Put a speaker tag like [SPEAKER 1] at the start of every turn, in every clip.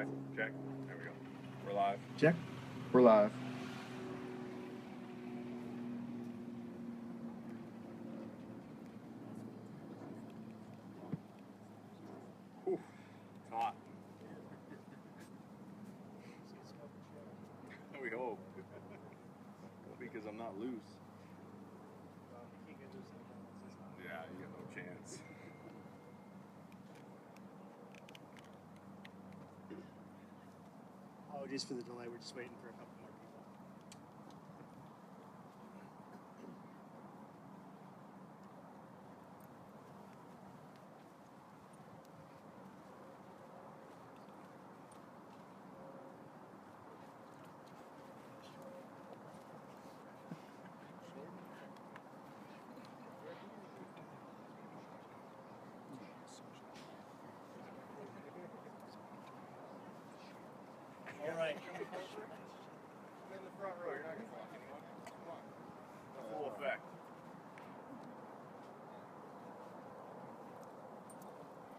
[SPEAKER 1] Check, check. There we go. We're live.
[SPEAKER 2] Check. We're live.
[SPEAKER 1] Whew, it's hot. There we go. Because I'm not loose. Yeah, you got no chance.
[SPEAKER 3] Apologies for the delay. We're just waiting for a couple more people. All right.
[SPEAKER 1] In the front row, you're not going to block anyone. Come on. The full effect.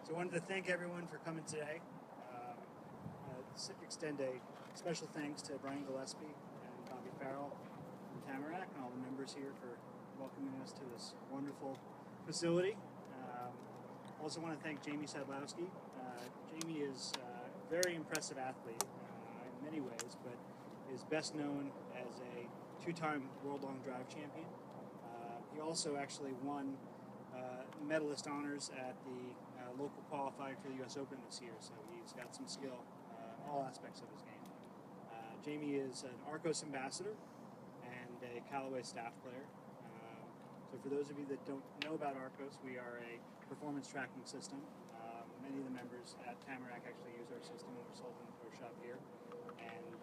[SPEAKER 3] So I wanted to thank everyone for coming today. Extend a special thanks to Brian Gillespie and Bobby Farrell from Tamarack and all the members here for welcoming us to this wonderful facility. Also want to thank Jamie Sadlowski. Jamie is a very impressive athlete in many ways, but is best known as a two-time World Long Drive champion. He also actually won medalist honors at the local qualifying for the U.S. Open this year, so he's got some skill in all aspects of his game. Jamie is an Arccos ambassador and a Callaway staff player. So for those of you that don't know about Arccos, we are a performance tracking system. Many of the members at Tamarack actually use our system when we're sold in the pro shop here. And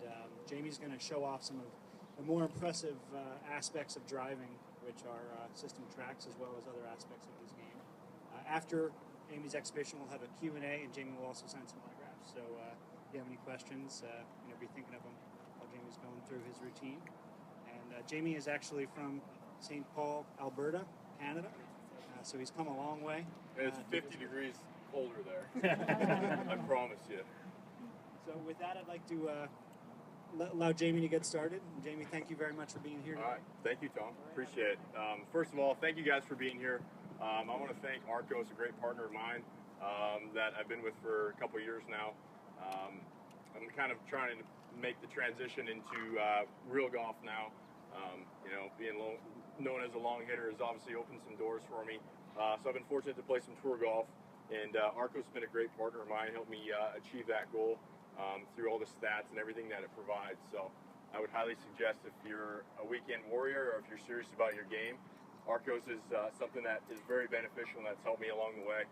[SPEAKER 3] Jamie's going to show off some of the more impressive aspects of driving, which are system tracks as well as other aspects of his game. After Jamie's exhibition, we'll have a Q&A, and Jamie will also send some autographs. So if you have any questions, be thinking of them while Jamie's going through his routine. And Jamie is actually from St. Paul, Alberta, Canada. So he's come a long way.
[SPEAKER 1] It's 50 degrees colder there. I promise you.
[SPEAKER 3] So with that, I'd like to allow Jamie to get started. And Jamie, thank you very much for being here today.
[SPEAKER 1] All right. Thank you, Tom. Appreciate it. First of all, thank you guys for being here. I want to thank Arccos, a great partner of mine that I've been with for a couple years now. I'm kind of trying to make the transition into real golf now. Being known as a long hitter has obviously opened some doors for me. So I've been fortunate to play some tour golf, and Arccos has been a great partner of mine, helped me achieve that goal through all the stats and everything that it provides. So I would highly suggest, if you're a weekend warrior or if you're serious about your game, Arccos is something that is very beneficial and that's helped me along the way.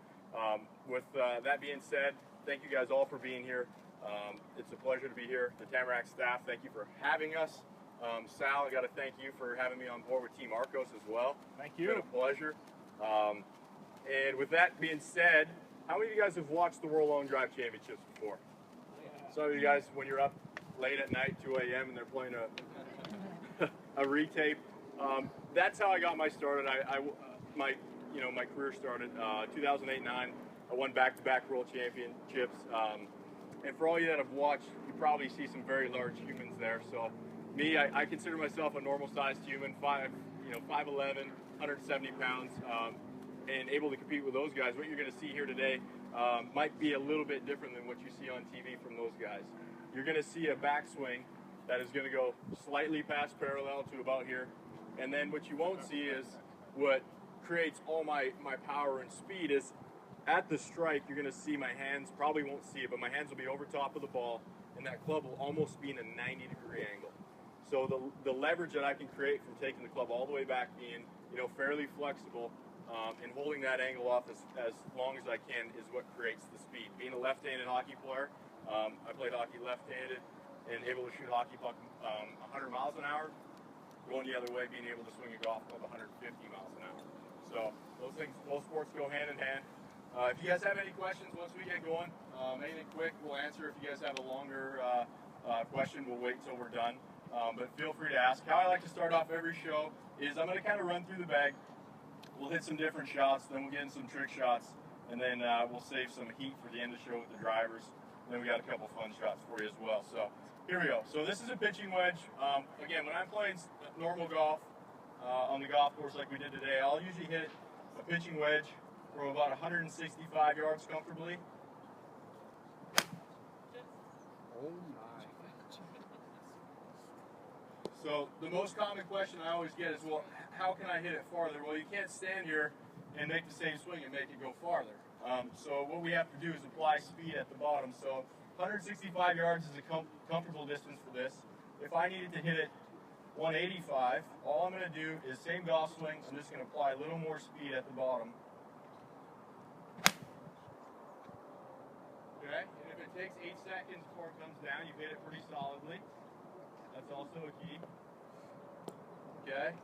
[SPEAKER 1] With that being said, thank you guys all for being here. It's a pleasure to be here. The Tamarack staff, thank you for having us. Sal, I got to thank you for having me on board with Team Arccos as well.
[SPEAKER 3] Thank you.
[SPEAKER 1] It's been a pleasure. And with that being said, how many of you guys have watched the World Long Drive Championships before? Yeah. Some of you guys, when you're up late at night, 2 a.m., and they're playing a retape. That's how I got my started. My career started 2008-9. I won back-to-back world championships. And for all you that have watched, you probably see some very large humans there. So me, I consider myself a normal-sized human, 5'11", 170 pounds, and able to compete with those guys. What you're going to see here today might be a little bit different than what you see on TV from those guys. You're going to see a backswing that is going to go slightly past parallel to about here. And then what you won't see is what creates all my power and speed is at the strike, you're going to see my hands, probably won't see it, but my hands will be over top of the ball, and that club will almost be in a 90-degree angle. So the leverage that I can create from taking the club all the way back, being fairly flexible, and holding that angle off as long as I can is what creates the speed. Being a left-handed hockey player, I played hockey left-handed and able to shoot a hockey puck 100 miles an hour. Going the other way, being able to swing a golf club 150 miles an hour. So both sports go hand in hand. If you guys have any questions once we get going, anything quick, we'll answer. If you guys have a longer question, we'll wait till we're done. But feel free to ask. How I like to start off every show is I'm going to kind of run through the bag. We'll hit some different shots, then we'll get in some trick shots, and then we'll save some heat for the end of the show with the drivers. then we got a couple fun shots for you as well. So here we go. So this is a pitching wedge. Again, when I'm playing normal golf on the golf course like we did today, I'll usually hit a pitching wedge from about 165 yards comfortably.
[SPEAKER 2] Oh my.
[SPEAKER 1] So the most common question I always get is, well, how can I hit it farther? Well, you can't stand here and make the same swing and make it go farther. So what we have to do is apply speed at the bottom. So 165 yards is a comfortable distance for this. If I needed to hit it 185, all I'm going to do is same golf swing. I'm just going to apply a little more speed at the bottom. Okay, and if it takes 8 seconds before it comes down, you hit it pretty solidly. That's also a key. Okay,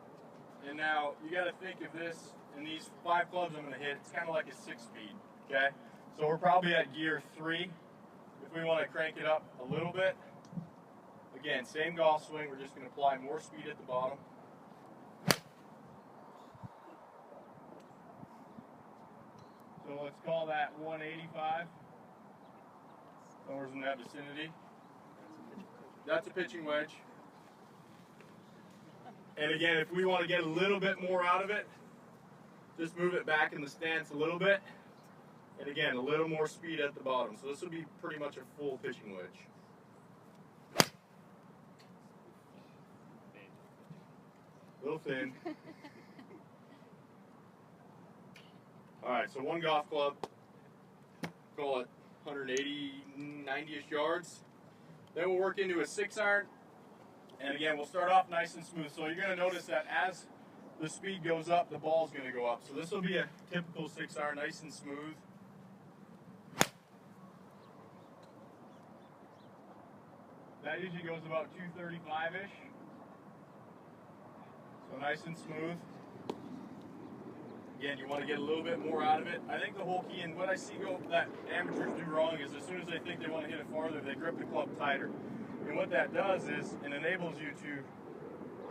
[SPEAKER 1] and now you got to think of this, in these 5 clubs I'm going to hit, it's kind of like a 6-speed. Okay, so we're probably at gear 3. If we want to crank it up a little bit, again, same golf swing, we're just going to apply more speed at the bottom. So let's call that 185. Somewhere in that vicinity. That's a pitching wedge. And again, if we want to get a little bit more out of it, just move it back in the stance a little bit. And again, a little more speed at the bottom. So this will be pretty much a full pitching wedge. A little thin. Alright, so one golf club, call it 180, 90-ish yards. Then we'll work into a 6-iron. And again, we'll start off nice and smooth. So you're going to notice that as the speed goes up, the ball's going to go up. So this will be a typical 6-iron, nice and smooth. That usually goes about 235-ish. So nice and smooth. Again, you want to get a little bit more out of it. I think the whole key, and what I see that amateurs do wrong, is as soon as they think they want to hit it farther, they grip the club tighter. And what that does is it enables you to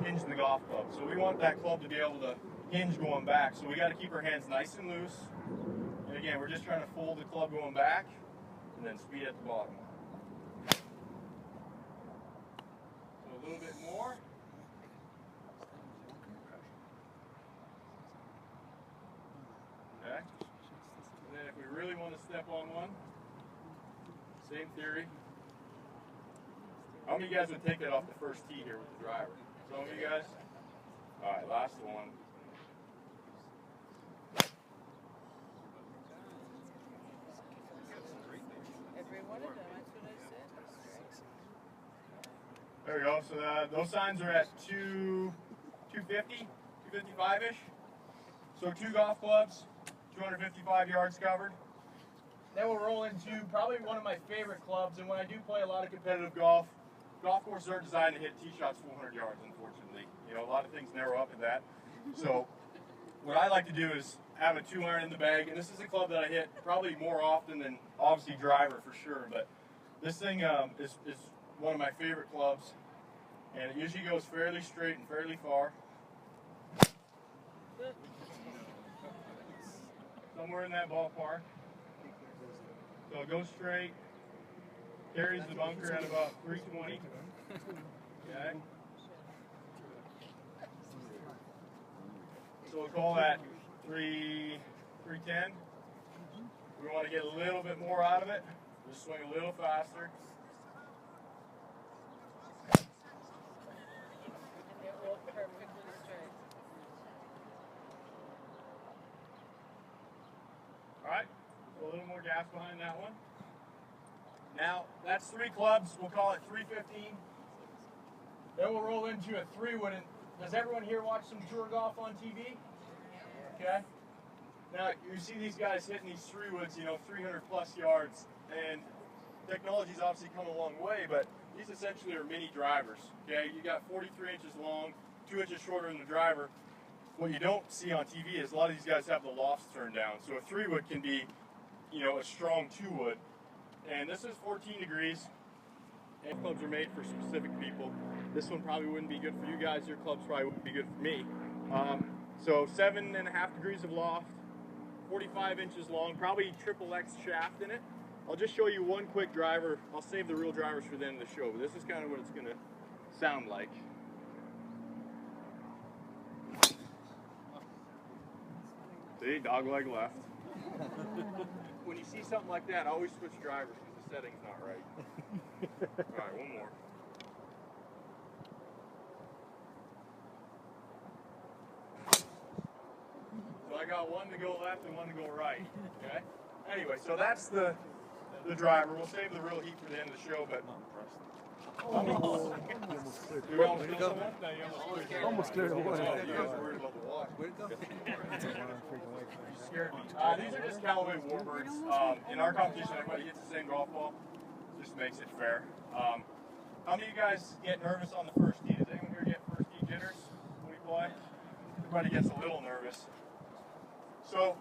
[SPEAKER 1] hinge the golf club. So we want that club to be able to hinge going back. So we got to keep our hands nice and loose. And again, we're just trying to fold the club going back and then speed at the bottom. So a little bit more. Okay. And then if we really want to step on one, same theory. How many of you guys would take that off the first tee here with the driver? Some of you guys? Alright, last one.
[SPEAKER 4] Every one of them, that's what I said.
[SPEAKER 1] There we go. So those signs are at 250, 255-ish. So 2 golf clubs, 255 yards covered. Then we'll roll into probably one of my favorite clubs, and when I do play a lot of competitive golf courses are designed to hit tee shots 400 yards, unfortunately. You know, a lot of things narrow up at that. So what I like to do is have a 2-iron in the bag, and this is a club that I hit probably more often than, obviously, driver for sure, but this thing is one of my favorite clubs, and it usually goes fairly straight and fairly far. Somewhere in that ballpark. So it goes straight, carries the bunker at about 320. Okay. So we'll call that 310. We want to get a little bit more out of it. Just swing a little faster.
[SPEAKER 4] And it will perfectly straight.
[SPEAKER 1] Alright, so a little more gas behind that one. Now, that's 3 clubs. We'll call it 315. Then we'll roll into a 3-wood. Does everyone here watch some tour golf on TV? Okay. Now, you see these guys hitting these 3-woods, 300 plus yards. And technology's obviously come a long way, but these essentially are mini drivers. Okay, you got 43 inches long, 2 inches shorter than the driver. What you don't see on TV is a lot of these guys have the lofts turned down. So a 3-wood can be, a strong 2-wood. And this is 14 degrees. And clubs are made for specific people. This one probably wouldn't be good for you guys. Your clubs probably wouldn't be good for me. So 7.5 degrees of loft, 45 inches long, probably triple X shaft in it. I'll just show you one quick driver. I'll save the real drivers for the end of the show, but this is kind of what it's going to sound like. See, dog leg left. When you see something like that, always switch drivers because the setting's not right. Alright, one more. So I got one to go left and one to go right. Okay? Anyway, so that's the driver. We'll save the real heat for the end of the show, but
[SPEAKER 2] Almost cleared away.
[SPEAKER 1] You guys were worried about the water. These are just Callaway Warbirds. In our competition, everybody hits the same golf ball. Just makes it fair. How many of you guys get nervous on the first tee? Does anyone here get first tee jitters when we play? Everybody gets a little nervous. So,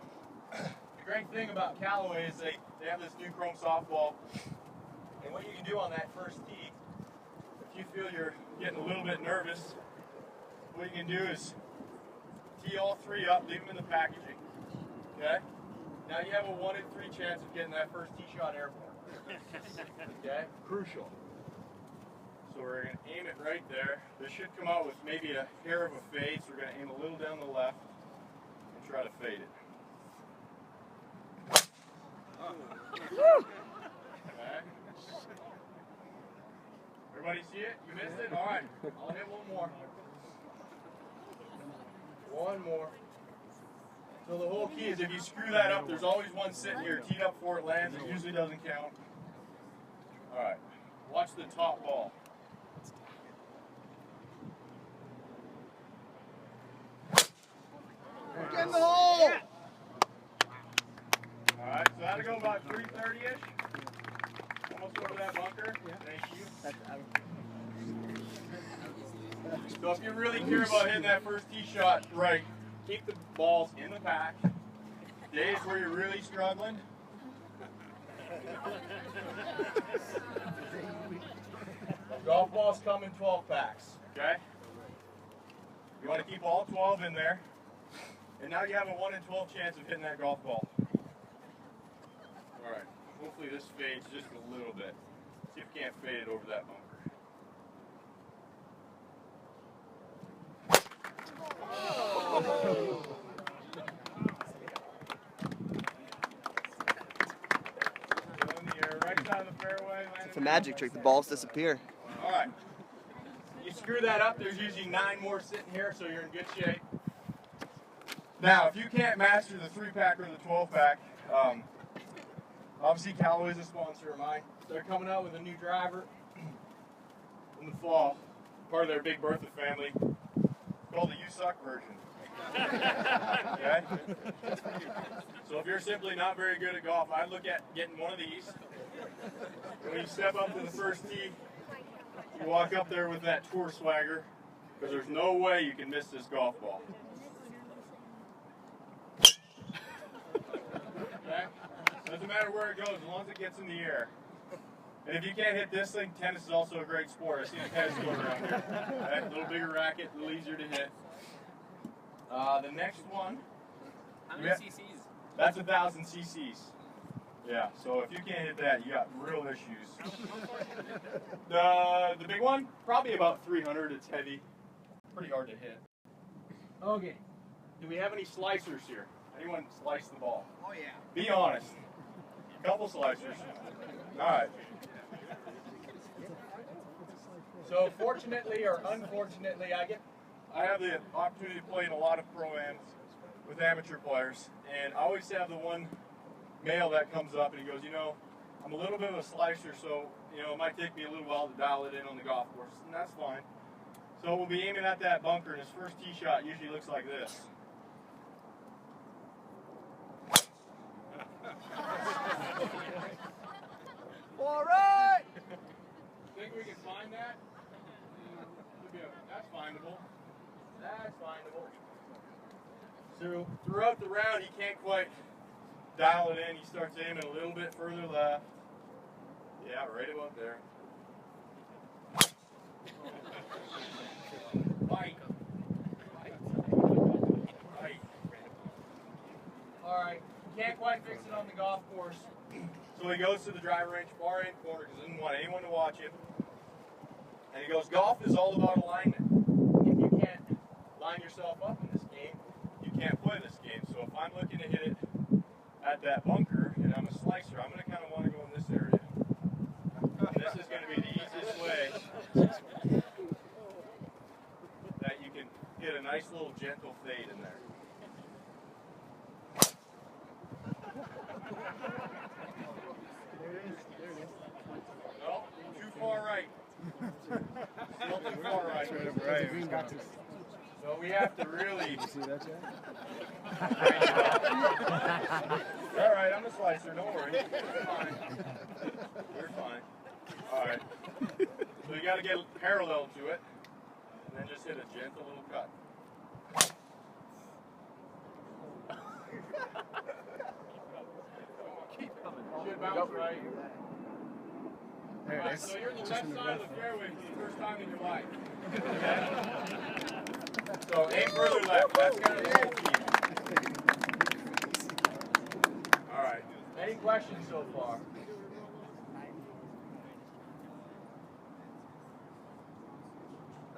[SPEAKER 1] the great thing about Callaway is they have this new chrome softball. And what you can do on that first tee, if you feel you're getting a little bit nervous, what you can do is tee all three up, leave them in the packaging. Okay? Now you have a 1 in 3 chance of getting that first tee shot airborne. Okay? Crucial. So we're going to aim it right there. This should come out with maybe a hair of a fade, so we're going to aim a little down the left and try to fade it. Okay. Everybody see it? You missed it? Alright. I'll hit one more. One more. So the whole key is if you screw that up, there's always one sitting here teed up before it lands. It usually doesn't count. Alright. Watch the top ball.
[SPEAKER 2] Get in the hole!
[SPEAKER 1] Alright, so that'll go about 330-ish. Almost over that bunker. Thank you. So if you really care about hitting that first tee shot right, keep the balls in the pack. Days where you're really struggling. Golf balls come in 12 packs, okay? You want to keep all 12 in there. And now you have a 1 in 12 chance of hitting that golf ball. Alright, hopefully this fades just a little bit. See if you can't fade it over that bunker. Oh. Right side of the fairway.
[SPEAKER 5] It's a magic trick. The balls disappear.
[SPEAKER 1] Alright. You screw that up, there's usually 9 more sitting here, so you're in good shape. Now, if you can't master the 3-pack or the 12-pack, obviously Callaway's a sponsor of mine. They're coming out with a new driver in the fall, part of their Big Bertha family, called the You Suck version. Okay? So if you're simply not very good at golf, I'd look at getting one of these. And when you step up to the first tee, you walk up there with that tour swagger, because there's no way you can miss this golf ball. Okay? Doesn't matter where it goes, as long as it gets in the air. And if you can't hit this thing, tennis is also a great sport. I've seen a tennis go around here. Okay? A little bigger racket, a little easier to hit. The next one.
[SPEAKER 6] How many cc's?
[SPEAKER 1] That's 1,000 cc's. Yeah, so if you can't hit that, you got real issues. The big one, probably about 300. It's heavy. Pretty hard to hit. Okay. Do we have any slicers here? Anyone slice the ball?
[SPEAKER 2] Oh yeah.
[SPEAKER 1] Be honest. A couple slicers. Alright. So fortunately or unfortunately, I have the opportunity to play in a lot of pro-ams with amateur players, and I always have the one male that comes up and he goes, you know, I'm a little bit of a slicer, so you know it might take me a little while to dial it in on the golf course, and that's fine. So we'll be aiming at that bunker, and his first tee shot usually looks like this.
[SPEAKER 2] All right.
[SPEAKER 1] Think we can find that? That's findable. That's findable. So throughout the round, he can't quite dial it in. He starts aiming a little bit further left. Yeah, right about there. Bite. Bite. All right. Can't quite fix it on the golf course. So he goes to the driver range far end corner because he doesn't want anyone to watch him. And he goes, golf is all about alignment. If you can't line yourself up in this game, you can't play this game. So if I'm looking to hit it at that bunker and I'm a slicer, I'm going to kind of want to go in this area. And this is going to be the easiest way that you can get a nice little gentle fade in there. No, too far right. Still too far right. So we have to really.
[SPEAKER 2] See that, Jack?
[SPEAKER 1] All right, I'm a slicer. Don't worry. You're fine. You're fine. All right. So you got to get parallel to it, and then just hit a gentle little cut. Should bounce right.
[SPEAKER 2] There it
[SPEAKER 1] Right,
[SPEAKER 2] is.
[SPEAKER 1] so you're on the left side of the fairway for the first time in your life. Okay? So aim further left. That's kind of the whole key. All right. Any questions so far?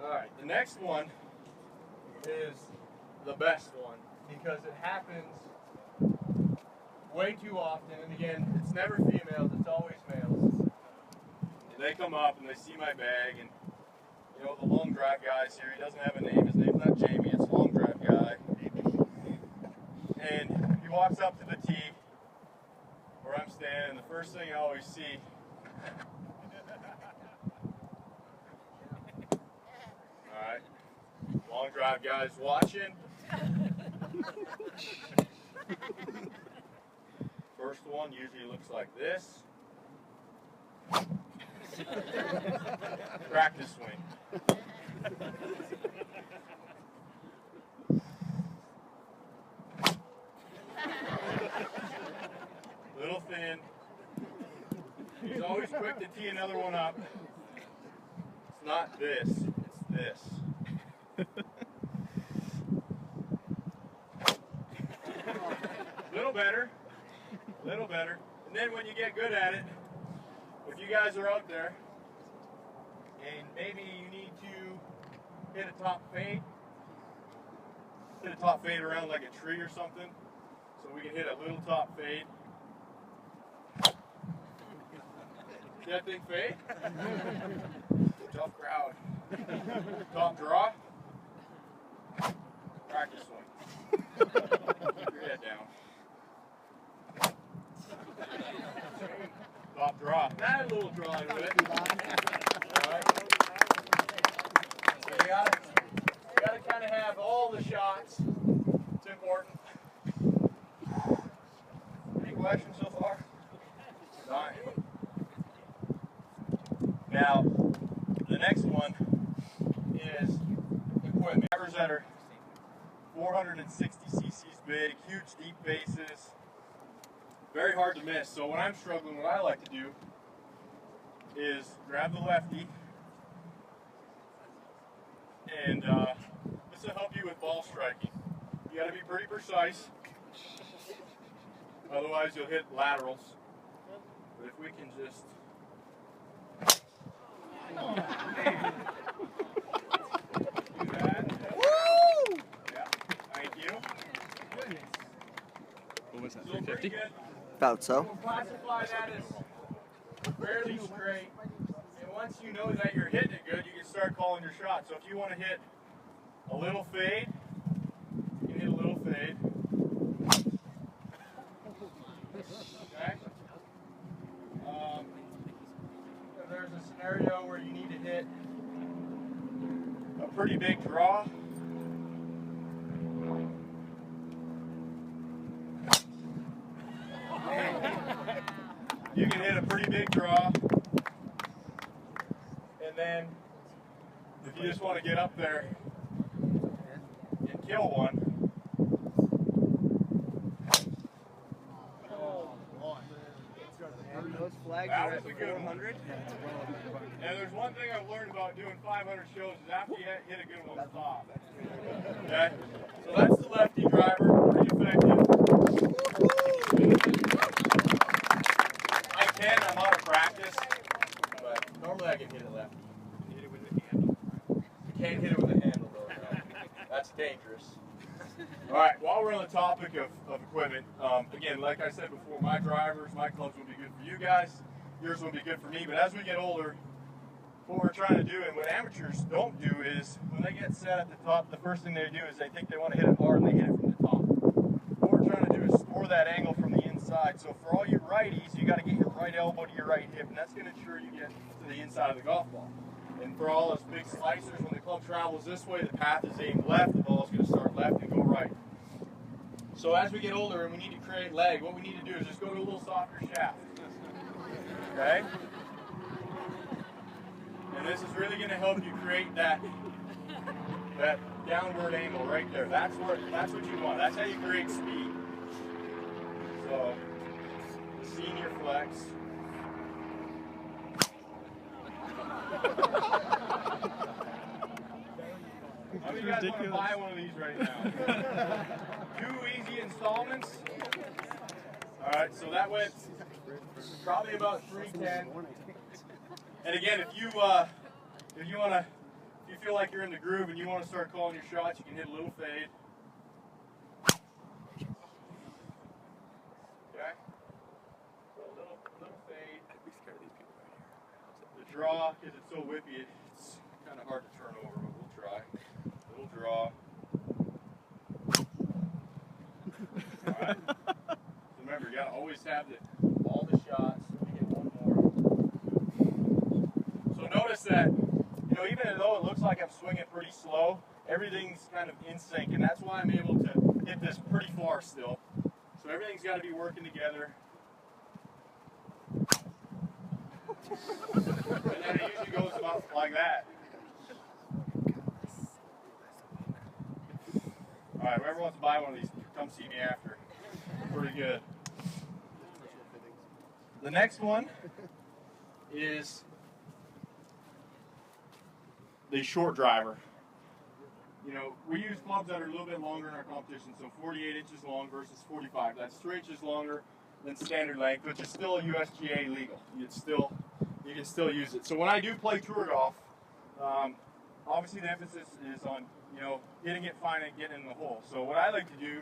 [SPEAKER 1] All right. The next one is the best one because it happens way too often. And again, it's never females. It's always males. They come up and they see my bag, and you know the long drive guy's here. He doesn't have a name. His name's not Jamie. It's long drive guy. And he walks up to the tee where I'm standing. And the first thing I always see. All right, long drive guy's watching. First one usually looks like this. Practice swing. Little thin. He's always quick to tee another one up. It's not this, it's this. Little better. Little better. And then when you get good at it, if you guys are out there and maybe you need to hit a top fade around like a tree or something, so we can hit a little top fade. See that thing fade? Tough crowd. Top draw. Practice swing. Keep your head down. Top draw. Add a little draw into it. Alright. So you gotta kind of have all the shots. It's important. Any questions so far? Fine. Now, the next one is equipment. Drivers that are 460 cc's big, huge deep bases. Very hard to miss. So when I'm struggling, what I like to do is grab the lefty, and this will help you with ball striking. You got to be pretty precise, otherwise you'll hit laterals. But if we can just do that. Woo! Yeah. Thank you.
[SPEAKER 6] What was that,
[SPEAKER 1] So pretty
[SPEAKER 6] 350?
[SPEAKER 1] good.
[SPEAKER 5] About so.
[SPEAKER 1] We'll classify that as fairly straight. And once you know that you're hitting it good, you can start calling your shot. So if you want to hit a little fade, you can hit a little fade. Okay? If there's a scenario where you need to hit a pretty big draw, you can hit a pretty big draw, and then if you just want to get up there and kill one,
[SPEAKER 5] Those flags
[SPEAKER 1] that
[SPEAKER 5] are
[SPEAKER 1] was
[SPEAKER 5] at
[SPEAKER 1] a good one.
[SPEAKER 5] 400.
[SPEAKER 1] And there's one thing I've learned about doing 500 shows is after you hit a good one, stop. Okay? So that's the lefty driver, pretty effective. I dangerous. All right, while we're on the topic of equipment, again, like I said before, my drivers, my clubs will be good for you guys. Yours will be good for me. But as we get older, what we're trying to do, and what amateurs don't do, is when they get set at the top, the first thing they do is they think they want to hit it hard and they hit it from the top. What we're trying to do is store that angle from the inside. So for all you righties, you got to get your right elbow to your right hip, and that's going to ensure you get to the inside of the golf ball. And for all us big slicers, when the club travels this way, the path is aimed left, the ball is going to start left and go right. So as we get older and we need to create leg, what we need to do is just go to a little softer shaft. Okay? And this is really going to help you create that downward angle right there. That's what you want. That's how you create speed. So, senior flex. How many of you guys want to buy one of these right now? 2 easy installments. All right, so that went probably about $310. And again, if you feel like you're in the groove and you want to start calling your shots, you can hit a little fade. Okay. Little fade. The draw, because it's so whippy, it's kind of hard to turn over, but we'll try. Little draw. All right. So remember, you got to always have all the shots. Let me hit one more. So notice that, even though it looks like I'm swinging pretty slow, everything's kind of in sync, and that's why I'm able to hit this pretty far still. So everything's got to be working together. And then it usually goes about like that. All right, whoever wants to buy one of these, come see me after. Pretty good. The next one is the short driver. We use clubs that are a little bit longer in our competition, so 48 inches long versus 45. That's 3 inches longer than standard length, which is still USGA legal. You can still use it. So when I do play tour golf, obviously the emphasis is on hitting it fine and getting in the hole. So what I like to do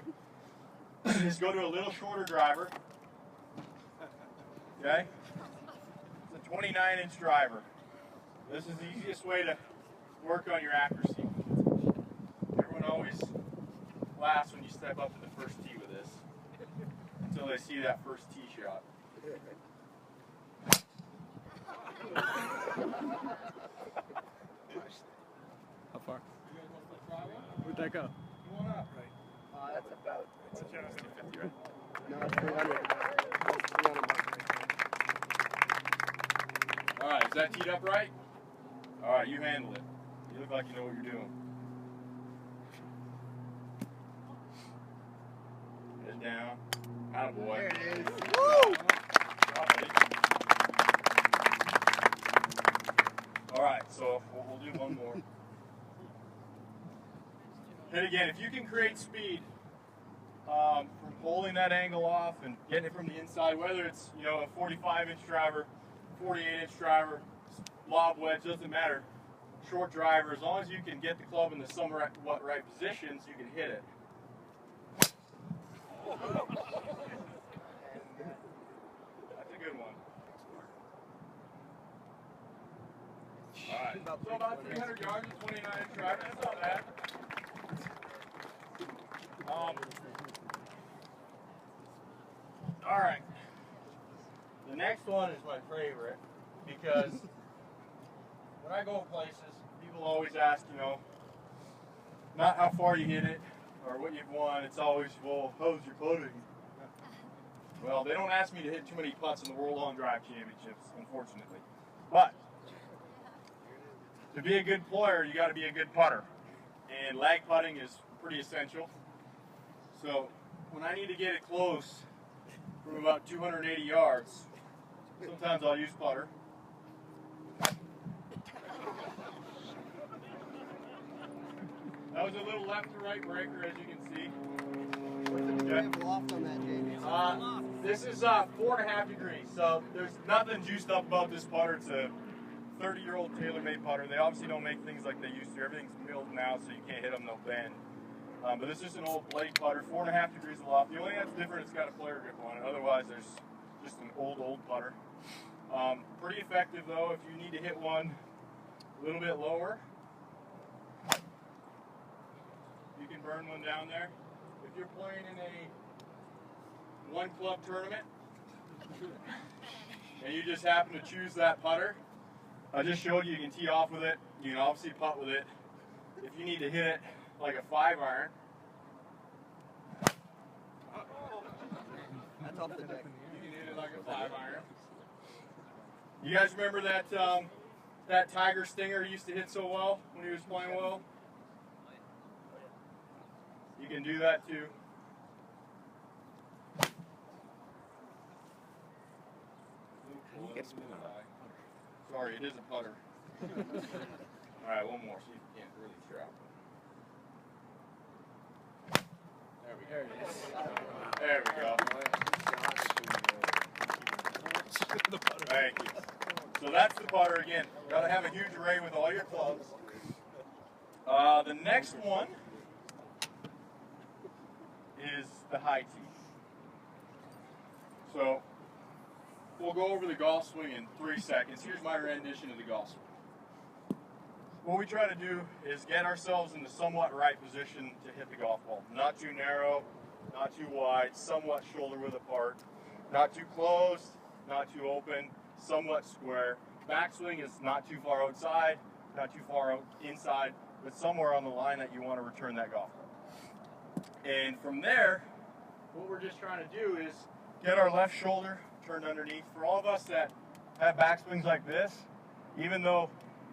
[SPEAKER 1] is go to a little shorter driver. Okay, it's a 29-inch driver. This is the easiest way to work on your accuracy. Everyone always laughs when you step up to the first tee with this until they see that first tee shot.
[SPEAKER 2] How far? Where'd that go?
[SPEAKER 1] Come on up.
[SPEAKER 5] That's about.
[SPEAKER 2] It's 250, right?
[SPEAKER 5] No, it's 300. It's 300 bucks.
[SPEAKER 1] All right, is that teed up right? All right, you handle it. You look like you know what you're doing. Head down. Attaboy.
[SPEAKER 5] There it is.
[SPEAKER 1] Woo! All right, so we'll do one more. And again, if you can create speed from pulling that angle off and getting it from the inside, whether it's a 45-inch driver, 48-inch driver, lob wedge, doesn't matter. Short driver, as long as you can get the club in the somewhat right positions, you can hit it. That's a good one. All right, so about 300 yards and 29-inch driver. That's not bad. All right. The next one is my favorite because when I go places, people always ask, not how far you hit it or what you've won. It's always, well, how's your putting? Well, they don't ask me to hit too many putts in the World Long Drive Championships, unfortunately. But to be a good player, you got to be a good putter, and lag putting is pretty essential. So when I need to get it close from about 280 yards, sometimes I'll use putter. That was a little left to right breaker, as you can see.
[SPEAKER 5] What's the degree of loft on that, Jamie?
[SPEAKER 1] This is 4.5 degrees, so there's nothing juiced up about this putter. It's a 30-year-old tailor-made putter. They obviously don't make things like they used to. Everything's milled now, so you can't hit them, they'll bend. But this is an old blade putter, 4.5 degrees of loft. The only thing that's different, it's got a player grip on it. Otherwise, there's just an old putter. Pretty effective though if you need to hit one a little bit lower. You can burn one down there. If you're playing in a one club tournament and you just happen to choose that putter, I just showed you, you can tee off with it. You can obviously putt with it. If you need to hit it like a 5-iron,
[SPEAKER 5] That's off the deck.
[SPEAKER 1] you can hit it like a 5-iron. You guys remember that that Tiger Stinger used to hit so well when he was playing well? You can do that too. Sorry, it is a putter. Alright, one more, see if you can't really trap. There we go. Thank you. So that's the putter again. Got to have a huge array with all your clubs. The next one is the high tee. So we'll go over the golf swing in 3 seconds. Here's my rendition of the golf swing. What we try to do is get ourselves in the somewhat right position to hit the golf ball. Not too narrow, not too wide, somewhat shoulder width apart. Not too closed, not too open, somewhat square. Backswing is not too far outside, not too far inside, but somewhere on the line that you want to return that golf ball. And from there, what we're just trying to do is get our left shoulder turned underneath. For all of us that have backswings like this, even though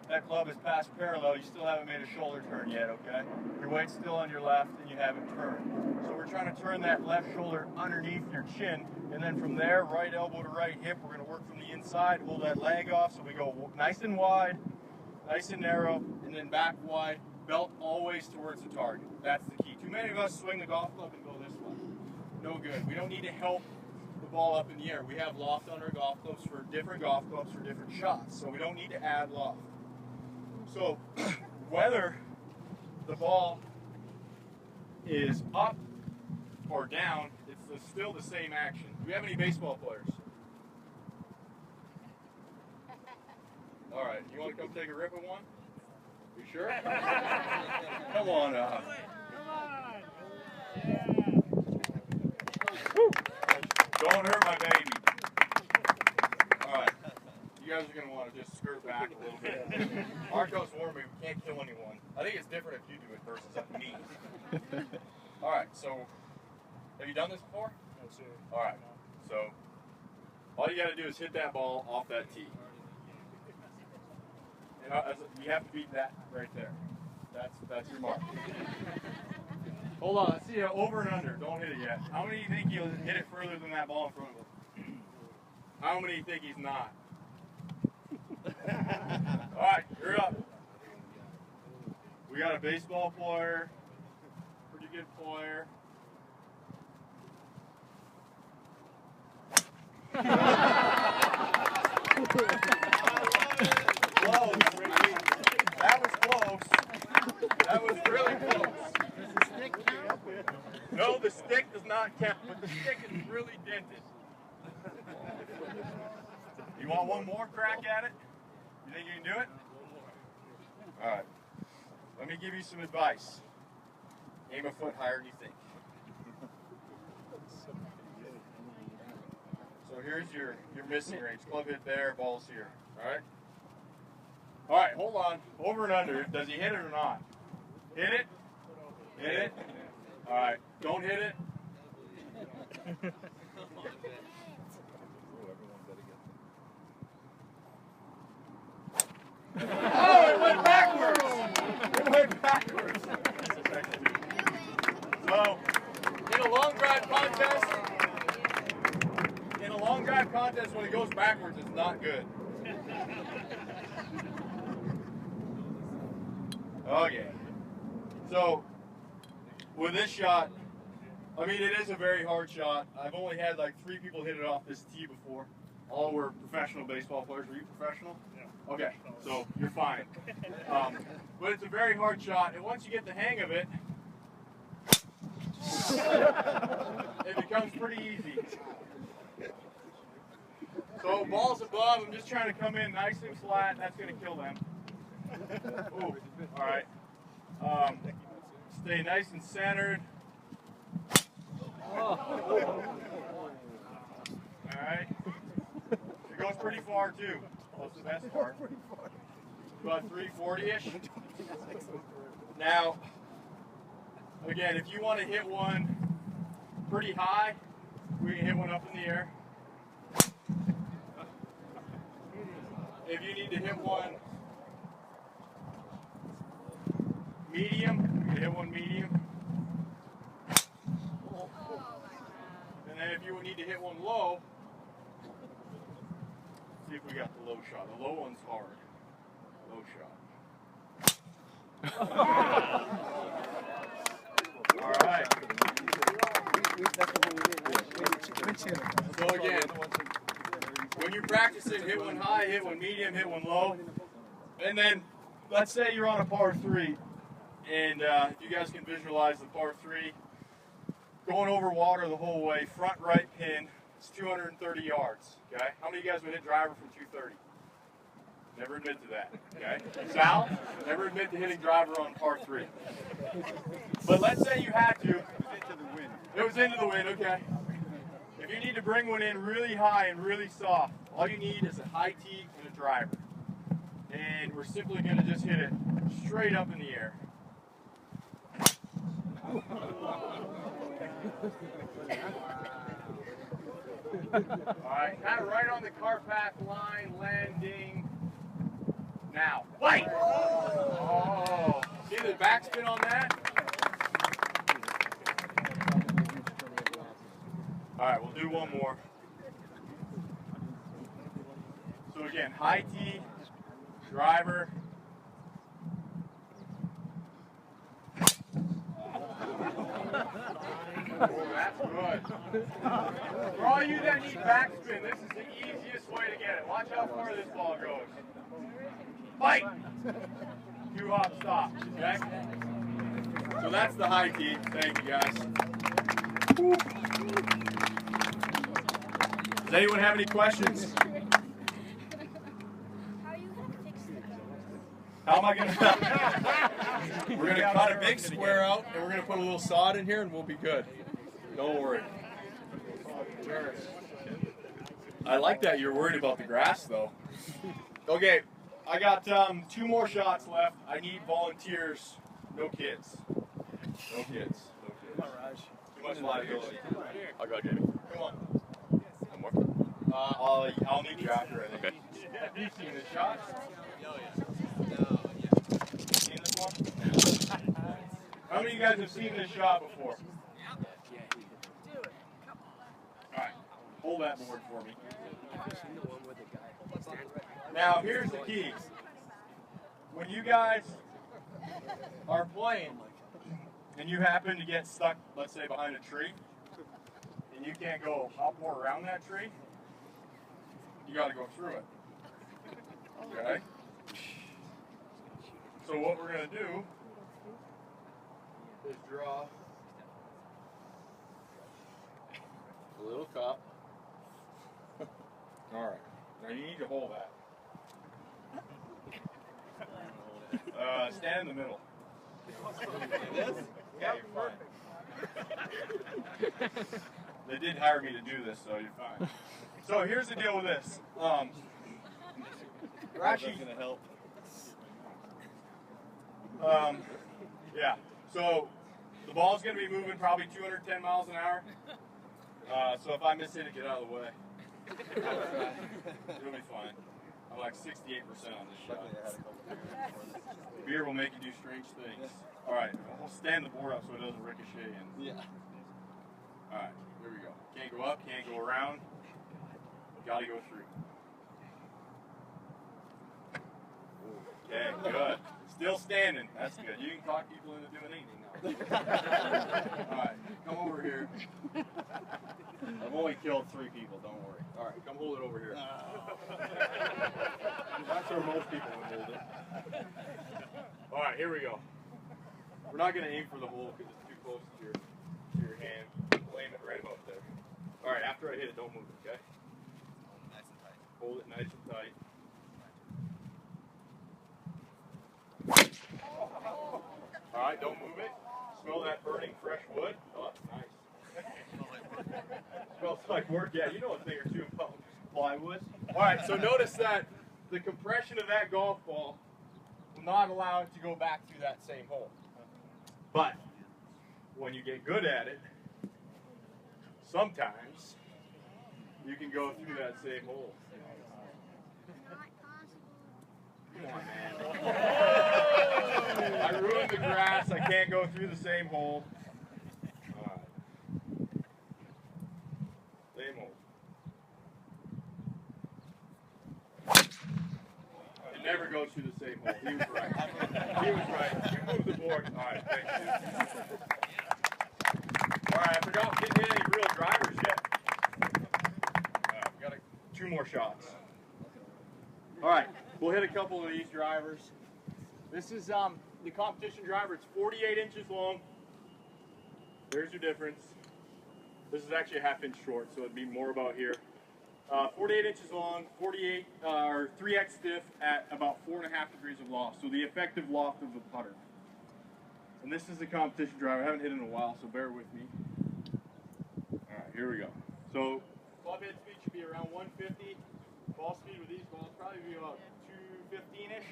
[SPEAKER 1] that club is past parallel, you still haven't made a shoulder turn yet, okay? Your weight's still on your left and you haven't turned. So we're trying to turn that left shoulder underneath your chin, and then from there, right elbow to right hip, we're gonna work from the inside, hold that leg off, so we go nice and wide, nice and narrow, and then back wide, belt always towards the target. That's the key. Too many of us swing the golf club and go this way. No good. We don't need to help the ball up in the air. We have loft on our golf clubs for different shots, so we don't need to add loft. So whether the ball is up or down, it's still the same action. Do we have any baseball players? All right, you want to come take a rip at one? You sure? Come on up. Don't hurt my baby. All right. You guys are going to want to just skirt back a little bit. Arccos warned me we can't kill anyone. I think it's different if you do it versus me. All right, so have you done this before?
[SPEAKER 3] No, sir.
[SPEAKER 1] All right, so all you got to do is hit that ball off that tee. And you have to beat that right there. That's your mark. Hold on, let's see over and under. Don't hit it yet. How many think you'll hit it further than that ball in front of him? How many think he's not? All right, you're up. We got a baseball player, pretty good player. Close. That was close. That was really close.
[SPEAKER 3] Does the stick count?
[SPEAKER 1] No, the stick does not count, but the stick is really dented. You want one more crack at it? You think you can do it? All right. Let me give you some advice. Aim a foot higher than you think. So here's your missing range. Club hit there, ball's here. All right? All right, hold on. Over and under. Does he hit it or not? Hit it? Hit it? All right. Don't hit it. Oh, it went backwards! It went backwards. So, in a long drive contest, when it goes backwards, it's not good. Okay. So, with this shot, I mean, it is a very hard shot. I've only had like 3 people hit it off this tee before. All were professional baseball players. Were you professional? Yeah. Okay, so you're fine. But it's a very hard shot, and once you get the hang of it, it becomes pretty easy. So balls above, I'm just trying to come in nice and flat. That's going to kill them. Ooh, all right. Stay nice and centered. All right. It goes pretty far too. That's the best part. About 340-ish. Now, again, if you want to hit one pretty high, we can hit one up in the air. If you need to hit one medium, you can hit one medium. And then if you need to hit one low, see if we got the low shot. The low one's hard. Low shot. All right. So again, when you're practicing, hit one high, hit one medium, hit one low. And then, let's say you're on a par 3. And if you guys can visualize the par 3, going over water the whole way, front right pin, it's 230 yards, okay? How many of you guys would hit driver from 230? Never admit to that, okay? Sal, never admit to hitting driver on par 3. But let's say you had to. It was into the wind, okay. If you need to bring one in really high and really soft, all you need is a high tee and a driver. And we're simply going to just hit it straight up in the air. Alright, kind of right on the car path line, landing now. Wait! Oh, see the backspin on that? Alright, we'll do one more. So again, high tee, driver. Oh, that's good. For all you that need backspin, this is the easiest way to get it. Watch how far this ball goes. Fight! 2 hop stops, okay? So that's the high tee. Thank you, guys. Woo. Does anyone have any questions?
[SPEAKER 7] How are you going to fix it?
[SPEAKER 1] How am I going to? We're going to cut a big square out, and we're going to put a little sod in here, and we'll be good. Don't worry. I like that you're worried about the grass, though. Okay, I got 2 more shots left. I need volunteers. No kids. No kids. No kids. Too much liability.
[SPEAKER 6] I'll go, Jamie.
[SPEAKER 1] Come on.
[SPEAKER 6] One more.
[SPEAKER 1] I'll need you after, I think.
[SPEAKER 6] Okay.
[SPEAKER 1] Have you seen this shot? Seen this one? How many of you guys have seen this shot before? Alright, hold that board for me. Now, here's the key. When you guys are playing and you happen to get stuck, let's say, behind a tree, and you can't go up or around that tree, you got to go through it. Okay? So what we're going to do is draw a little cup. Alright. Now you need to hold that. Stand in the middle. This? Yeah, you're fine. They did hire me to do this, so you're fine. So here's the deal with this. We're actually going to help. Yeah. So the ball's going to be moving probably 210 miles an hour. So if I miss it, get out of the way. It'll be fine. I'm like 68% on this shot. Beer will make you do strange things. All right, we'll stand the board up so it doesn't ricochet in. Yeah. All right, here we go. Can't go up, can't go around. Got to go through. Okay, good. Still standing. That's good. You can talk people into doing anything now. All right, come over here. I've only killed 3 people, don't worry. All right, come hold it over here. That's where most people would hold it. All right, here we go. We're not going to aim for the hole because it's too close to here. your hand, blame it right about there. All right, after I hit it, don't move it, okay?
[SPEAKER 6] Nice and tight.
[SPEAKER 1] Hold it nice and tight. All right, don't move it. Smell that burning fresh wood? Oh, it's nice. Smells like work. Yeah, you know a thing or two about plywood. All right, so notice that the compression of that golf ball will not allow it to go back through that same hole. But when you get good at it, sometimes you can go through that same hole. Come on, man. I ruined the grass. I can't go through the same hole. All right. Same hole. It never goes through the same hole. He was right. He was right. You moved the board. All right, thank you. All right, I forgot we didn't hit any real drivers yet. We got two more shots. All right, we'll hit a couple of these drivers. This is the competition driver. It's 48 inches long. There's your difference. This is actually a half-inch short, so it'd be more about here. 48 inches long, 48 or 3x stiff at about 4.5 degrees of loft. So the effective loft of the putter. And this is the competition driver. I haven't hit it in a while, so bear with me. All right, here we go. So club head speed should be around 150. Ball speed with these balls probably be about 215-ish.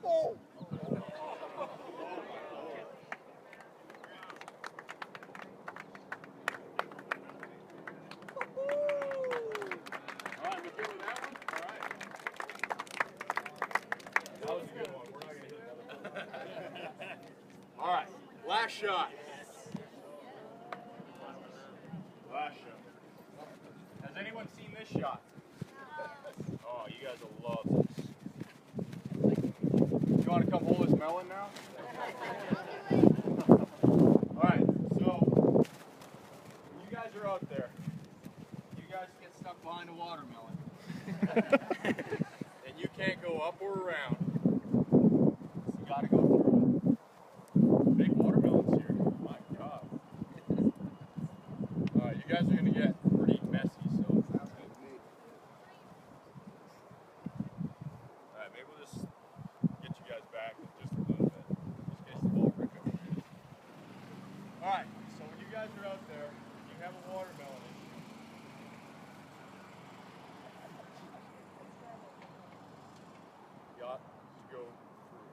[SPEAKER 1] Oh! Alright, we good with that one? Alright. That was a good one. We're not going to hit another one. Alright, last shot. Last shot. Has anyone seen this shot? Oh, you guys will love this. You want to come hold this melon now? Alright, so when you guys are out there, you guys get stuck behind a watermelon. And you can't go up or around. So you gotta go through it. Big watermelons here. My God. Alright, you guys are gonna get pretty messy, so sounds good to me. Alright, maybe we'll just get you guys back just a little bit. Just in case the ball ricochets. Alright, so when you guys are out there, you have a watermelon in you. You got to go through.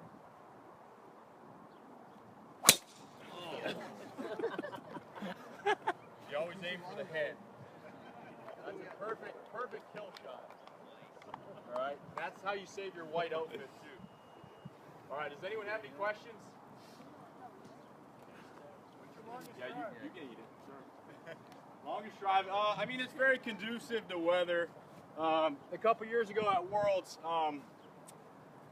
[SPEAKER 1] You always aim for the head. That's a perfect kill shot. Alright, that's how you save your white outfit too. Alright, does anyone have any questions? Yeah, you can eat it. Sure. Longest drive. I mean, it's very conducive to weather. A couple years ago at Worlds,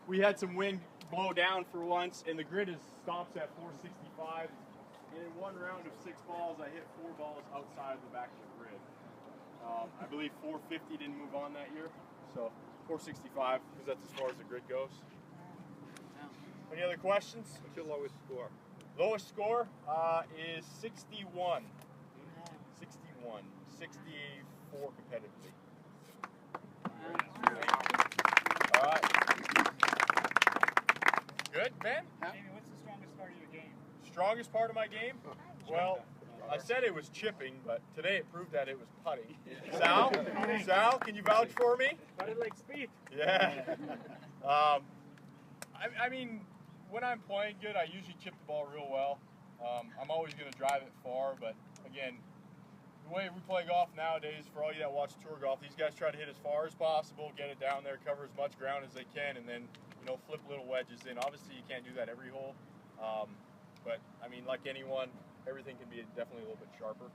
[SPEAKER 1] we had some wind blow down for once, and the grid stops at 465. And in one round of 6 balls, I hit 4 balls outside the back of the grid. I believe 450 didn't move on that year, so 465, because that's as far as the grid goes. Any other questions?
[SPEAKER 6] What's your lowest score?
[SPEAKER 1] Lowest score is 61. 61. 64 competitively. All right. Good, Ben?
[SPEAKER 3] Jamie, what's the strongest part of your game?
[SPEAKER 1] Strongest part of my game? Well, I said it was chipping, but today it proved that it was putting. Sal, can you vouch for me?
[SPEAKER 3] Putted like speed.
[SPEAKER 1] Yeah. I mean, when I'm playing good, I usually chip the ball real well. I'm always going to drive it far, but again, the way we play golf nowadays, for all you that watch tour golf, these guys try to hit as far as possible, get it down there, cover as much ground as they can, and then, you know, flip little wedges in. Obviously, you can't do that every hole, but I mean, like anyone, everything can be definitely a little bit sharper.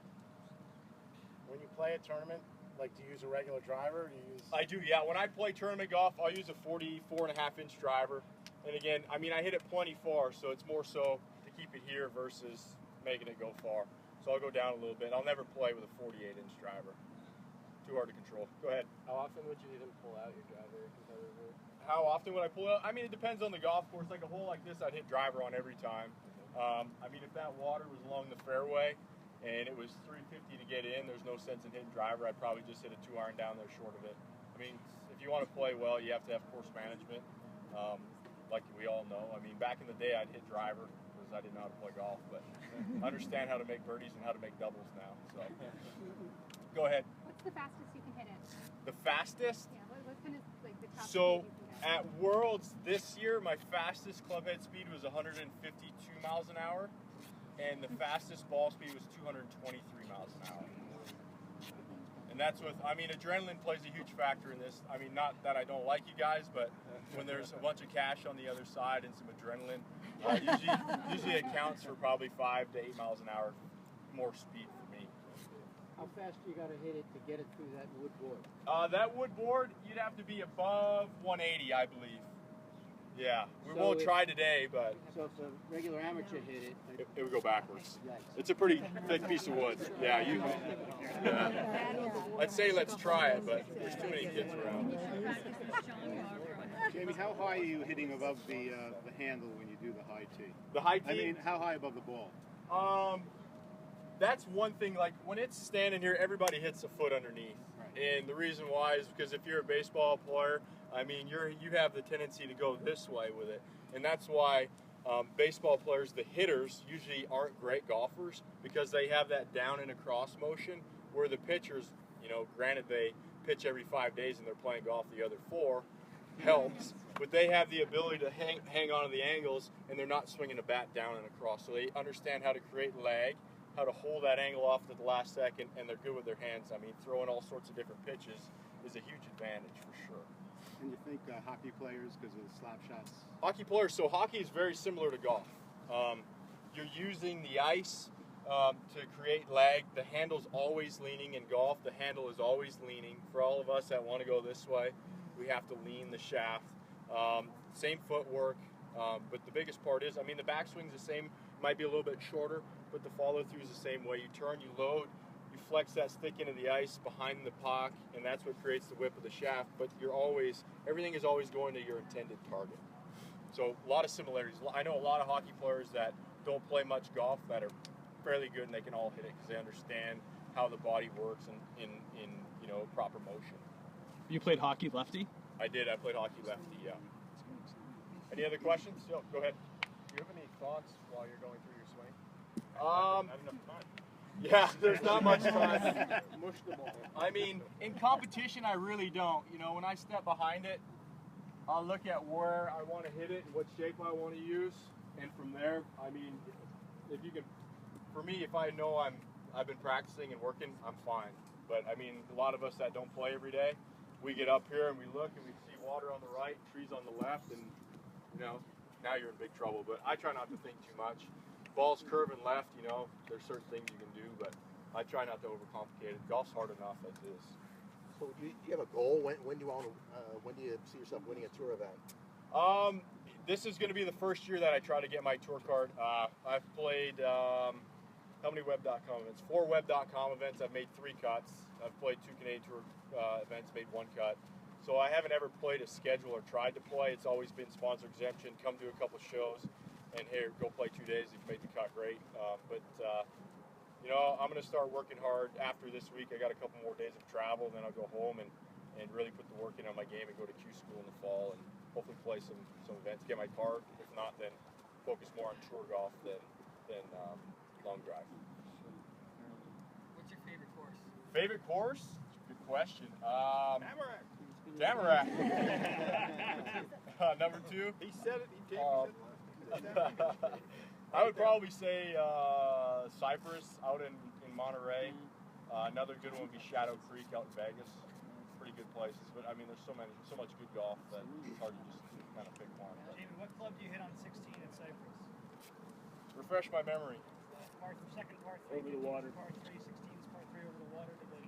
[SPEAKER 7] When you play a tournament, like, do you use a regular driver? Or do you use...
[SPEAKER 1] I do, yeah. When I play tournament golf, I'll use a 44.5-inch driver. And again, I mean, I hit it plenty far, so it's more so to keep it here versus making it go far. So I'll go down a little bit. I'll never play with a 48-inch driver. Too hard to control. Go ahead.
[SPEAKER 5] How often would you even pull out your driver competitively?
[SPEAKER 1] How often would I pull out? I mean, it depends on the golf course. Like a hole like this, I'd hit driver on every time. I mean, if that water was along the fairway and it was 350 to get in, there's no sense in hitting driver. I'd probably just hit a 2-iron down there short of it. I mean, if you want to play well, you have to have course management, like we all know. I mean, back in the day, I'd hit driver because I didn't know how to play golf, but I understand how to make birdies and how to make doubles now. So, go ahead.
[SPEAKER 8] What's the fastest you can hit it?
[SPEAKER 1] The fastest?
[SPEAKER 8] Yeah, what's kind of like the top
[SPEAKER 1] So,
[SPEAKER 8] speed you can get?
[SPEAKER 1] at Worlds this year, my fastest club head speed was 152 miles an hour, and the fastest ball speed was 223 miles an hour. And that's with, I mean, adrenaline plays a huge factor in this. I mean, not that I don't like you guys, but when there's a bunch of cash on the other side and some adrenaline, usually it counts for probably 5 to 8 miles an hour more speed for me.
[SPEAKER 9] How fast you got to hit it to get it through that wood board?
[SPEAKER 1] That wood board, you'd have to be above 180, I believe. Yeah, we
[SPEAKER 9] So
[SPEAKER 1] won't try today, but
[SPEAKER 9] So if a regular amateur hit it,
[SPEAKER 1] it would go backwards.
[SPEAKER 9] yikes.
[SPEAKER 1] It's a pretty thick piece of wood. Yeah, I'd say let's try it, but there's too many kids around.
[SPEAKER 10] Jamie, how high are you hitting above the handle when you do the high tee?
[SPEAKER 1] The high tee?
[SPEAKER 10] I mean, how high above the ball?
[SPEAKER 1] That's one thing, like when it's standing here, everybody hits a foot underneath.
[SPEAKER 10] Right.
[SPEAKER 1] And the reason why is because if you're a baseball player, I mean, you have the tendency to go this way with it. And that's why baseball players, the hitters, usually aren't great golfers because they have that down and across motion, where the pitchers, you know, granted they pitch every 5 days and they're playing golf the other 4, helps, but they have the ability to hang on to the angles and they're not swinging a bat down and across. So they understand how to create lag, how to hold that angle off at the last second, and they're good with their hands. I mean, throwing all sorts of different pitches is a huge advantage for sure.
[SPEAKER 10] And you think hockey players, because of the slap shots?
[SPEAKER 1] Hockey players, so hockey is very similar to golf. You're using the ice to create lag. The handle's always leaning in golf. The handle is always leaning. For all of us that want to go this way, we have to lean the shaft. Same footwork, but the biggest part is, I mean, the backswing's the same, might be a little bit shorter, but the follow through is the same way. You turn, you load, you flex that stick into the ice behind the puck, and that's what creates the whip of the shaft, but everything is always going to your intended target. So a lot of similarities. I know a lot of hockey players that don't play much golf that are fairly good and they can all hit it because they understand how the body works in you know, proper motion.
[SPEAKER 2] You played hockey lefty?
[SPEAKER 1] I did. I played hockey lefty, yeah. Any other questions? Yo, go ahead.
[SPEAKER 5] Do you have any thoughts while you're going through your swing?
[SPEAKER 1] Not enough time. Yeah, there's not much time.
[SPEAKER 5] Mush the ball.
[SPEAKER 1] I mean, in competition, I really don't. You know, when I step behind it, I'll look at where I want to hit it and what shape I want to use, and from there, I mean, if you can, for me, if I know I've been practicing and working, I'm fine. But I mean, a lot of us that don't play every day, we get up here and we look and we see water on the right, trees on the left, and you know, now you're in big trouble. But I try not to think too much. Ball's curving left, you know, there's certain things you can do, but I try not to overcomplicate it. Golf's hard enough as is.
[SPEAKER 11] So do you have a goal? When do you see yourself winning a tour event?
[SPEAKER 1] This is going to be the first year that I try to get my tour card. I've played how many web.com events? 4 web.com events. I've made 3 cuts. I've played 2 Canadian Tour events, made 1 cut. So I haven't ever played a schedule or tried to play. It's always been sponsor exemption. Come do a couple shows, and here, go play 2 days. If you made the cut, great. You know, I'm going to start working hard after this week. I got a couple more days of travel, and then I'll go home and really put the work in on my game and go to Q school in the fall and hopefully play some events, get my card. If not, then focus more on tour golf than long drive.
[SPEAKER 12] What's your favorite course?
[SPEAKER 1] Favorite course? Good question.
[SPEAKER 5] Tamarack.
[SPEAKER 1] Tamarack. Number 2?
[SPEAKER 5] He said it. He said it.
[SPEAKER 1] I would probably say Cypress out in Monterey. Another good one would be Shadow Creek out in Vegas. Pretty good places, but I mean, there's so much good golf that it's hard to just kind of pick one.
[SPEAKER 3] Jamie, what club do you hit on 16 at Cypress?
[SPEAKER 1] Refresh my memory.
[SPEAKER 3] Second part 3.
[SPEAKER 10] Over the water.
[SPEAKER 3] Part 3, 16 is part 3 over the water to the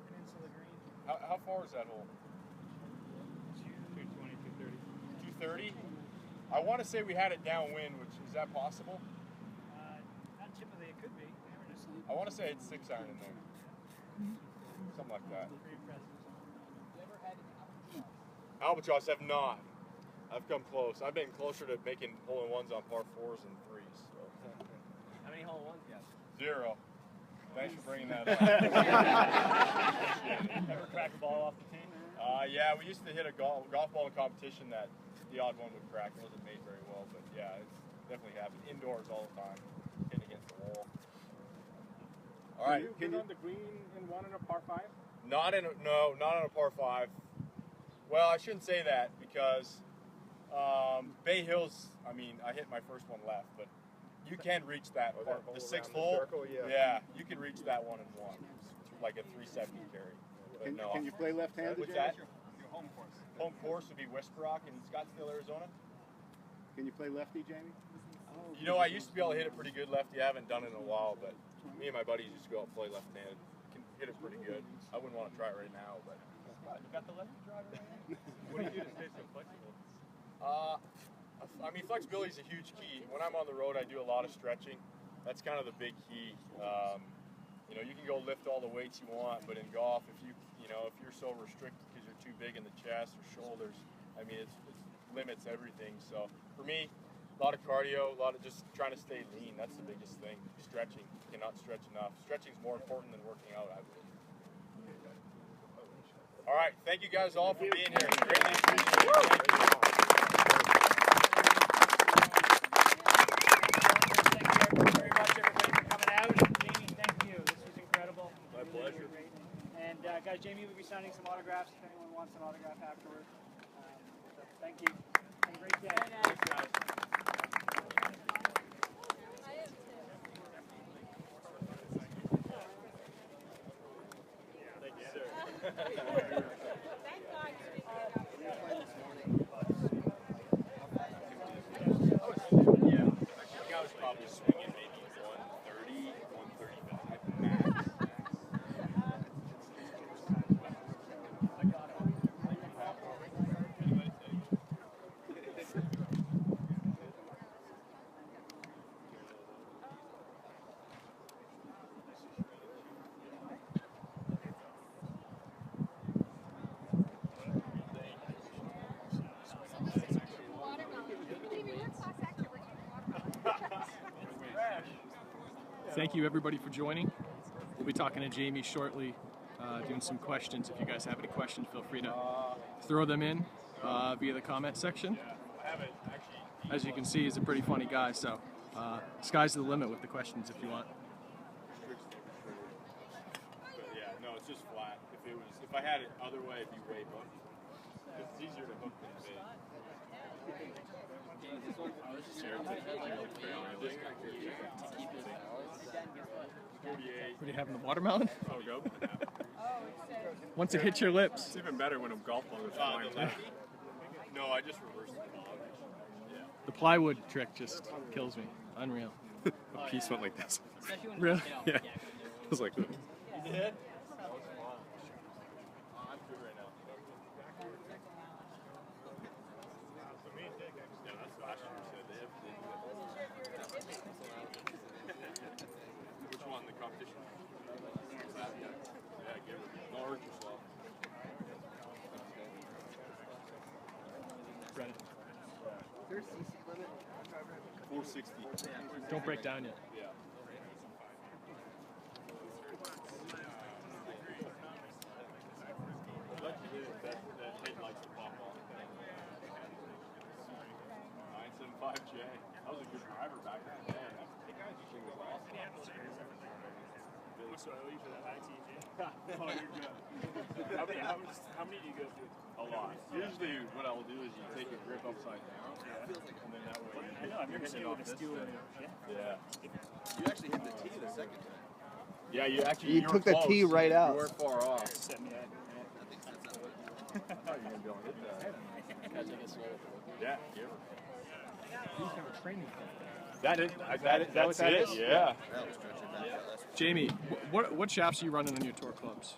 [SPEAKER 3] Peninsula Green.
[SPEAKER 1] How far is that hole?
[SPEAKER 3] 220, 230.
[SPEAKER 1] 230? I want to say we had it downwind, which is that possible?
[SPEAKER 3] Not typically, it could be.
[SPEAKER 1] I want to say it's 6 iron in there. Something like that.
[SPEAKER 3] Pretty impressive.
[SPEAKER 12] You ever had an albatross?
[SPEAKER 1] Albatross have not. I've come close. I've been closer to making hole-in-ones on par 4s and 3s. So.
[SPEAKER 2] How many hole-in-ones you have?
[SPEAKER 1] 0. Thanks for bringing that up.
[SPEAKER 5] Ever crack a ball off the tee?
[SPEAKER 1] Yeah, we used to hit a golf ball in competition that the odd one would crack. It wasn't made very well, but yeah, it's definitely happened. Indoors all the time, hitting against the wall. All right.
[SPEAKER 5] Can you hit on the green in one in a par 5?
[SPEAKER 1] Not on a par 5. Well, I shouldn't say that because Bay Hills, I mean, I hit my first one left, but you can reach that. The 6th hole, yeah, you can reach that 1-in-1, like a 370 carry. But
[SPEAKER 10] Can you play left-handed?
[SPEAKER 1] What's that? Your home course. Home course would be Westbrook in Scottsdale, Arizona.
[SPEAKER 10] Can you play lefty, Jamie?
[SPEAKER 1] You know, I used to be able to hit it pretty good lefty. I haven't done it in a while, but me and my buddies used to go out and play left-handed. Can hit it pretty good. I wouldn't want to try it right now, but.
[SPEAKER 5] You got the lefty driver right now? What do you do to stay so flexible?
[SPEAKER 1] I mean, flexibility is a huge key. When I'm on the road, I do a lot of stretching. That's kind of the big key. You know, you can go lift all the weights you want, but in golf, if you're so restricted because you're too big in the chest or shoulders, I mean, it limits everything. So for me, a lot of cardio, a lot of just trying to stay lean. That's the biggest thing. Stretching. You cannot stretch enough. Stretching is more important than working out, I believe. All right, thank you guys all for being here. Greatly appreciate it.
[SPEAKER 3] Thank you very much, everybody, for coming out. Jamie, thank you. This was incredible.
[SPEAKER 1] My pleasure.
[SPEAKER 3] Great. And guys, Jamie will be signing some autographs if anyone wants an autograph afterward. So thank you. Have a great day.
[SPEAKER 1] Thanks, guys. Thank you, sir. Yeah, I think I was probably swinging maybe 130, 135 max.
[SPEAKER 2] Thank you, everybody, for joining. We'll be talking to Jamie shortly, doing some questions. If you guys have any questions, feel free to throw them in via the comment section. As you can see, he's a pretty funny guy, so sky's the limit with the questions if you want.
[SPEAKER 1] But yeah, no, it's just flat. If I had it other way, it'd be way hooked. It's easier to hook than bait.
[SPEAKER 2] What are you having, the watermelon?
[SPEAKER 1] Oh, go.
[SPEAKER 2] Once it hits your lips.
[SPEAKER 5] It's even better when a golf ball is flying.
[SPEAKER 1] No, I just reversed the ball. Yeah.
[SPEAKER 2] The plywood trick just kills me. Unreal.
[SPEAKER 5] A piece went like this.
[SPEAKER 2] Really?
[SPEAKER 5] Yeah. I was like,
[SPEAKER 1] You did? That was fun. I'm good right now. Yeah, that's last year said they have. Which one? The competition? Yeah, give it. Don't hurt yourself.
[SPEAKER 2] Brennan.
[SPEAKER 1] 460.
[SPEAKER 2] Don't break down yet.
[SPEAKER 1] Yeah. That headlights will pop off. 975J. That was a good driver back in the day. That thing was awesome.
[SPEAKER 5] So I owe you for that ITG. Oh, you're good. How many do you go through?
[SPEAKER 1] A lot. Usually what I will do is you take your grip upside down, and then that way
[SPEAKER 5] I know, I've never seen you with a steel in it.
[SPEAKER 1] Yeah.
[SPEAKER 6] You actually hit the tee the second time.
[SPEAKER 1] Yeah, you actually
[SPEAKER 11] You took the
[SPEAKER 1] close.
[SPEAKER 11] tee right out.
[SPEAKER 1] You weren't far off.
[SPEAKER 5] Set me up.
[SPEAKER 6] Nothing sets that way.
[SPEAKER 1] You're gonna be able to hit that. Yeah, give her. That's it. Yeah.
[SPEAKER 6] That was stretching that last one.
[SPEAKER 2] Jamie, what shafts are you running on your tour clubs?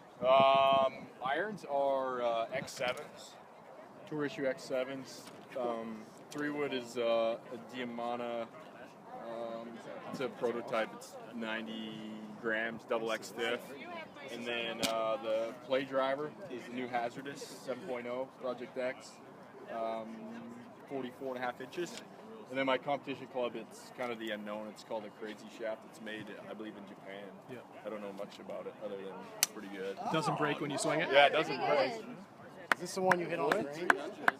[SPEAKER 1] Irons are X7s, tour issue X7s. 3-wood is a Diamana. It's a prototype. It's 90 grams, double X stiff. And then the play driver is the new Hazardous 7.0 Project X. 44.5 inches. And then my competition club, it's kind of the unknown. It's called a Crazy Shaft. It's made, I believe, in Japan.
[SPEAKER 2] Yeah.
[SPEAKER 1] I don't know much about it other than it's pretty good.
[SPEAKER 2] Doesn't break when you swing it?
[SPEAKER 1] Yeah, it doesn't break.
[SPEAKER 7] Is this the one you hit on the green?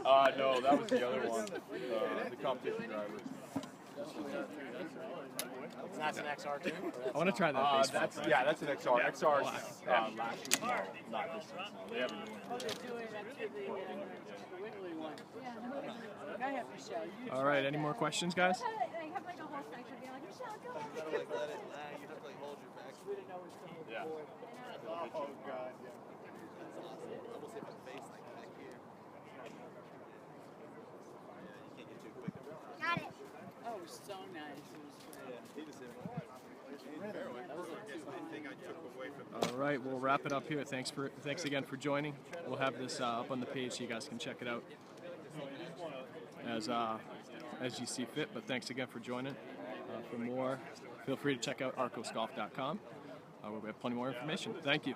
[SPEAKER 1] No, that was the other one. The competition driver.
[SPEAKER 7] That's an XR too?
[SPEAKER 2] I want to try that baseball.
[SPEAKER 1] That's an XR. XR's last year's model, not this year's model. They haven't done
[SPEAKER 4] Oh, they're doing that to the Whitley one. I have Michelle.
[SPEAKER 2] All right, any more questions, guys?
[SPEAKER 8] I have like a whole section being like, Michelle, go
[SPEAKER 6] You gotta like let it lag. You have to like hold your back.
[SPEAKER 4] We didn't know it was coming
[SPEAKER 1] Yeah.
[SPEAKER 4] forward.
[SPEAKER 10] Oh, God, yeah.
[SPEAKER 6] Almost hit my face like back here. Yeah, you can't get too quick.
[SPEAKER 8] Got it.
[SPEAKER 4] Oh, it was so nice. It was great.
[SPEAKER 6] He just hit me.
[SPEAKER 4] That was like too high.
[SPEAKER 2] All right, we'll wrap it up here. Thanks again for joining. We'll have this up on the page so you guys can check it out as you see fit. But thanks again for joining. For more, feel free to check out arccosgolf.com. Where we have plenty more information. Thank you.